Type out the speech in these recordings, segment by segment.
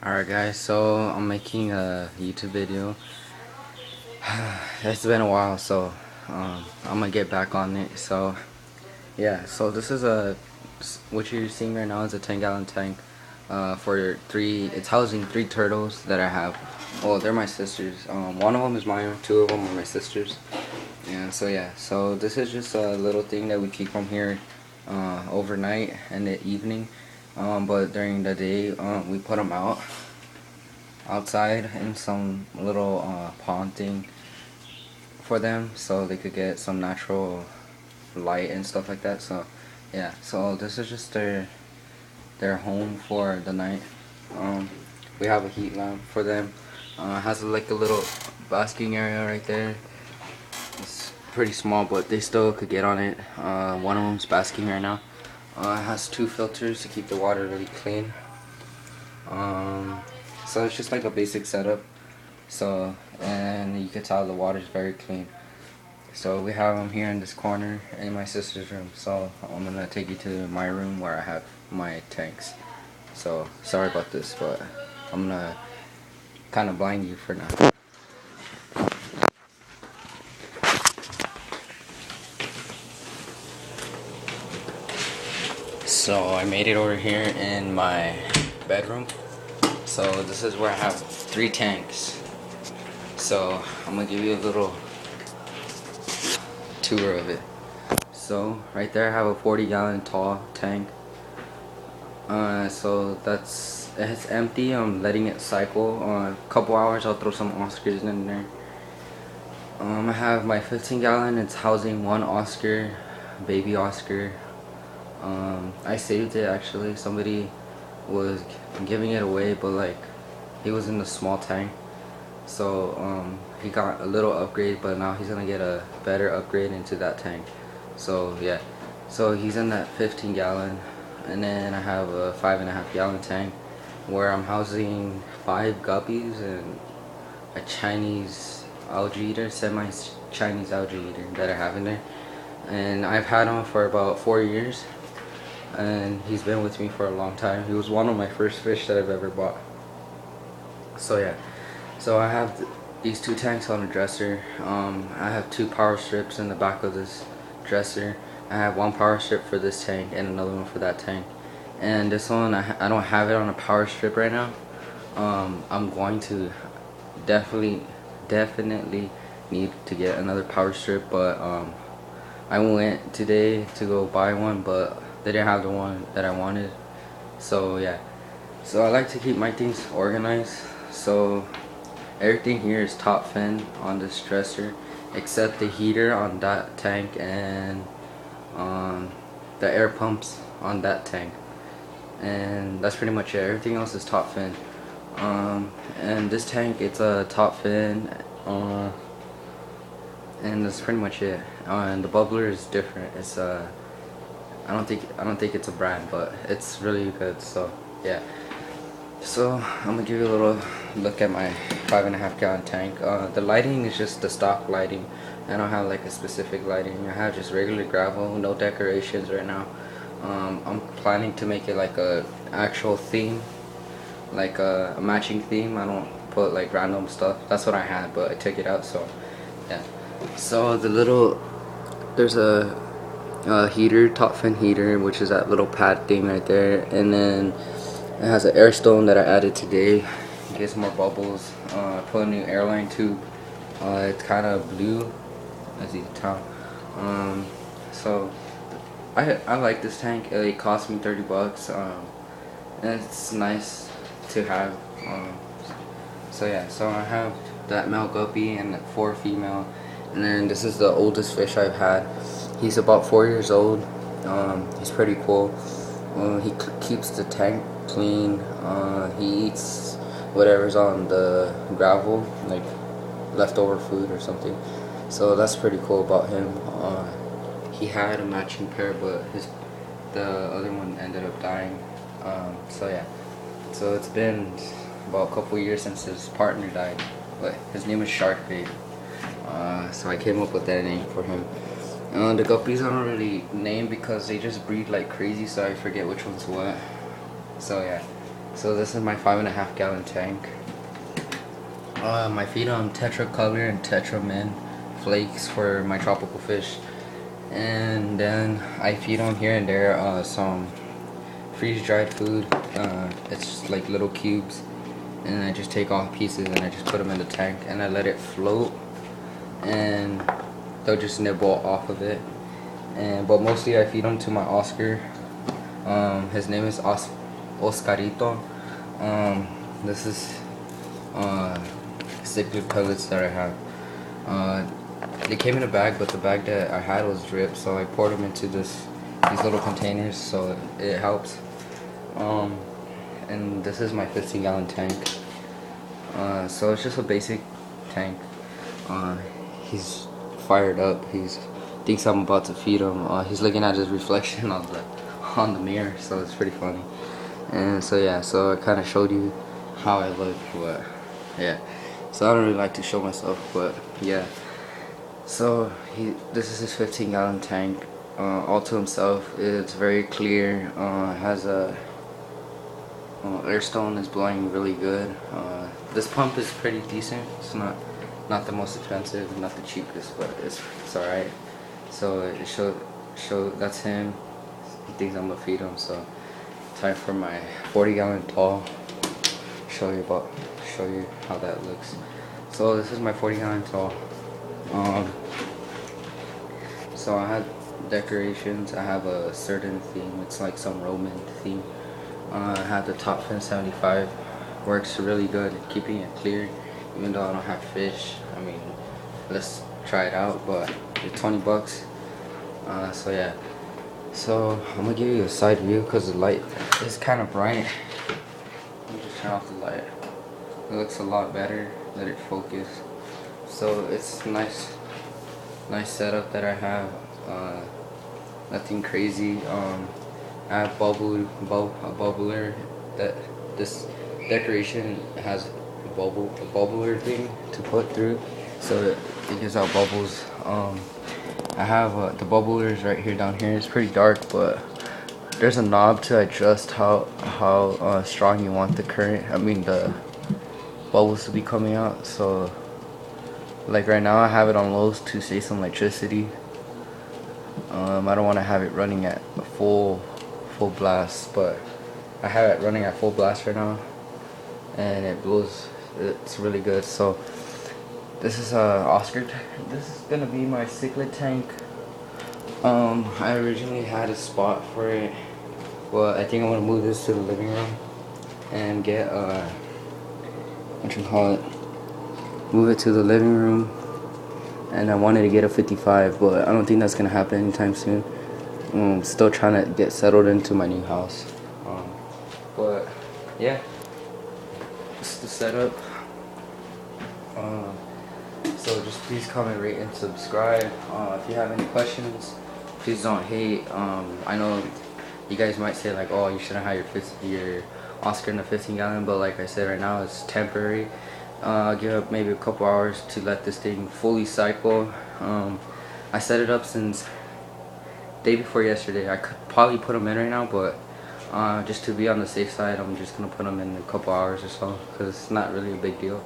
Alright guys, so I'm making a YouTube video. It's been a while, so I'm gonna get back on it. So yeah, so this is what you're seeing right now is a 10-gallon tank for it's housing 3 turtles that I have. Well, they're my sisters. One of them is mine, 2 of them are my sisters. And so yeah, so this is just a little thing that we keep them here overnight and the evening. But during the day, we put them outside in some little pond thing for them, so they could get some natural light and stuff like that. So yeah, so this is just their home for the night. We have a heat lamp for them. It has like a little basking area right there. It's pretty small, but they still could get on it. One of them's basking right now. It has 2 filters to keep the water really clean. So it's just like a basic setup. So, and you can tell the water is very clean. So we have them here in this corner in my sister's room. So I'm gonna take you to my room where I have my tanks. So sorry about this, but I'm gonna kind of blind you for now. So I made it over here in my bedroom. So this is where I have 3 tanks. So I'm gonna give you a little tour of it. So right there I have a 40-gallon tall tank. So it's empty. I'm letting it cycle. A couple hours I'll throw some Oscars in there. I have my 15-gallon. It's housing 1 Oscar, baby Oscar. I saved it actually. Somebody was giving it away, but like he was in the small tank. So he got a little upgrade, but now he's gonna get a better upgrade into that tank. So yeah, so he's in that 15-gallon, and then I have a 5.5-gallon tank where I'm housing 5 guppies and a Chinese algae eater, semi-Chinese algae eater that I have in there. And I've had him for about 4 years, and he's been with me for a long time. He was one of my first fish that I've ever bought. So yeah, so I have these 2 tanks on a dresser. I have 2 power strips in the back of this dresser. I have 1 power strip for this tank and another one for that tank. And this one, I don't have it on a power strip right now. I'm going to definitely need to get another power strip, but I went today to go buy one, but they didn't have the one that I wanted. So yeah, so I like to keep my things organized. So everything here is top fin on this dresser except the heater on that tank and the air pumps on that tank, and that's pretty much it. Everything else is top fin. And this tank, it's a top fin, and that's pretty much it. And the bubbler is different. It's I don't think it's a brand, but it's really good. So yeah, so I'm gonna give you a little look at my 5.5-gallon tank. The lighting is just the stock lighting. I don't have like a specific lighting. I have just regular gravel, no decorations right now. I'm planning to make it like a actual theme, like a matching theme. I don't put like random stuff. That's what I had, but I took it out. So yeah, so there's a heater, top fin heater, which is that little pad thing right there, and then it has an air stone that I added today. Get some more bubbles. Put a new airline tube. It's kind of blue, as you can tell. So I like this tank. It cost me 30 bucks. And it's nice to have. So yeah, so I have that male guppy and 4 female, and then this is the oldest fish I've had. He's about 4 years old. He's pretty cool. He keeps the tank clean. He eats whatever's on the gravel, like leftover food or something. So that's pretty cool about him. He had a matching pair, but the other one ended up dying. So yeah, so it's been about a couple years since his partner died, but his name is Sharkbait. So I came up with that name for him. The guppies I don't really name because they just breed like crazy, so I forget which one's what. So yeah, So this is my 5.5 gallon tank. I feed them Tetra Color and Tetra Min flakes for my tropical fish, and then I feed them here and there some freeze-dried food. It's like little cubes, and I just take off pieces and I just put them in the tank and I let it float, and they'll just nibble off of it. But mostly I feed them to my Oscar. His name is Oscarito. This is cichlid pellets that I have. They came in a bag, but the bag that I had was dripped, so I poured them into these little containers, so it helps. And this is my 15 gallon tank. So it's just a basic tank. He's fired up. He thinks I'm about to feed him. He's looking at his reflection on the mirror, so it's pretty funny. And so yeah, so I kind of showed you how I look, but yeah. So I don't really like to show myself, but yeah. So this is his 15 gallon tank, all to himself. It's very clear. Has a Airstone is blowing really good. This pump is pretty decent. It's not the most expensive, not the cheapest, but it's alright. So it show that's him. He thinks I'm gonna feed him. So time for my 40 gallon tall. Show you how that looks. So this is my 40 gallon tall. So I had decorations. I have a certain theme. It's like some Roman theme. I have the top fin 75. Works really good keeping it clear, even though I don't have fish. I mean, let's try it out, but it's 20 bucks. So yeah. So I'm gonna give you a side view because the light is kind of bright. Let me just turn off the light. It looks a lot better. Let it focus. So it's nice setup that I have. Nothing crazy. I have a bubbler. That this decoration has a bubbler thing to put through, so it gives out bubbles. I have the bubblers right here down here. It's pretty dark, but there's a knob to adjust how strong you want the current. I mean the bubbles to be coming out. So like right now I have it on lows to save some electricity. I don't want to have it running at a full blast, but I have it running at full blast right now, and it blows. It's really good. So this is Oscar. This is gonna be my cichlid tank. I originally had a spot for it. Well, I think I'm gonna move this to the living room and get what you call it, move it to the living room. And I wanted to get a 55, but I don't think that's gonna happen anytime soon. I'm still trying to get settled into my new house. But yeah, this is the setup. So just please comment, rate, and subscribe. If you have any questions, please don't hate. I know you guys might say like, oh, you shouldn't have your Oscar in the 15 gallon, but like I said, right now it's temporary. I'll give it maybe a couple hours to let this thing fully cycle. I set it up since day before yesterday. I could probably put them in right now, but just to be on the safe side, I'm just gonna put them in a couple hours or so, because it's not really a big deal.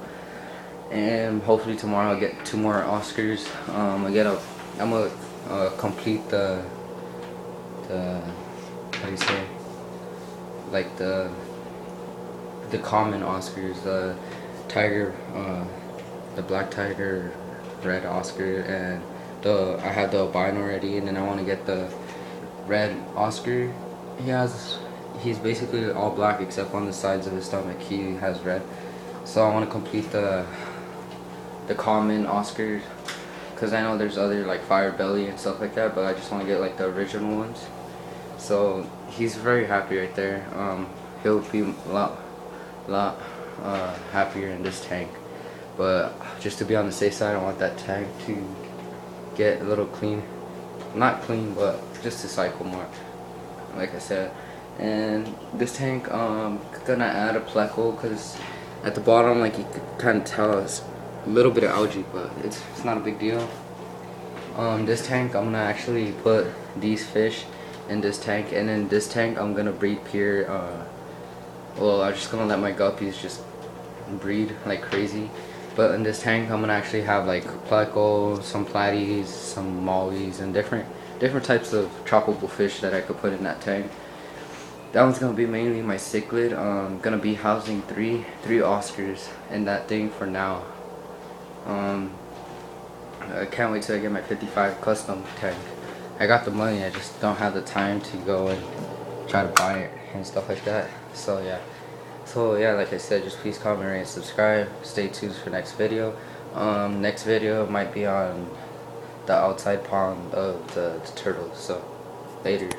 And hopefully tomorrow I'll get 2 more Oscars. I'm gonna complete the how do you say, like the common Oscars, the tiger, the black tiger, red Oscar, and I have the albino already, and then I want to get the red Oscar. He's basically all black except on the sides of his stomach. He has red. So I want to complete the common Oscars, because I know there's other like fire belly and stuff like that, but I just want to get like the original ones. So he's very happy right there. He'll be a lot happier in this tank, but just to be on the safe side, I want that tank to get a little clean, not clean, but just to cycle more, like I said. And this tank, gonna add a pleco, because at the bottom, like you could kind of tell, it's a little bit of algae, but it's not a big deal. This tank, I'm gonna actually put these fish in this tank, and in this tank I'm gonna breed pure Well, I'm just gonna let my guppies just breed like crazy. But in this tank, I'm gonna actually have like pleco, some platies, some mollies, and different types of tropical fish that I could put in that tank. That one's gonna be mainly my cichlid. Gonna be housing three Oscars in that thing for now. Um, I can't wait till I get my 55 custom tank. I got the money, I just don't have the time to go and try to buy it and stuff like that. So yeah. So yeah, like I said, just please comment, rate, and subscribe. Stay tuned for next video. Next video might be on the outside pond of the turtles. So, laters.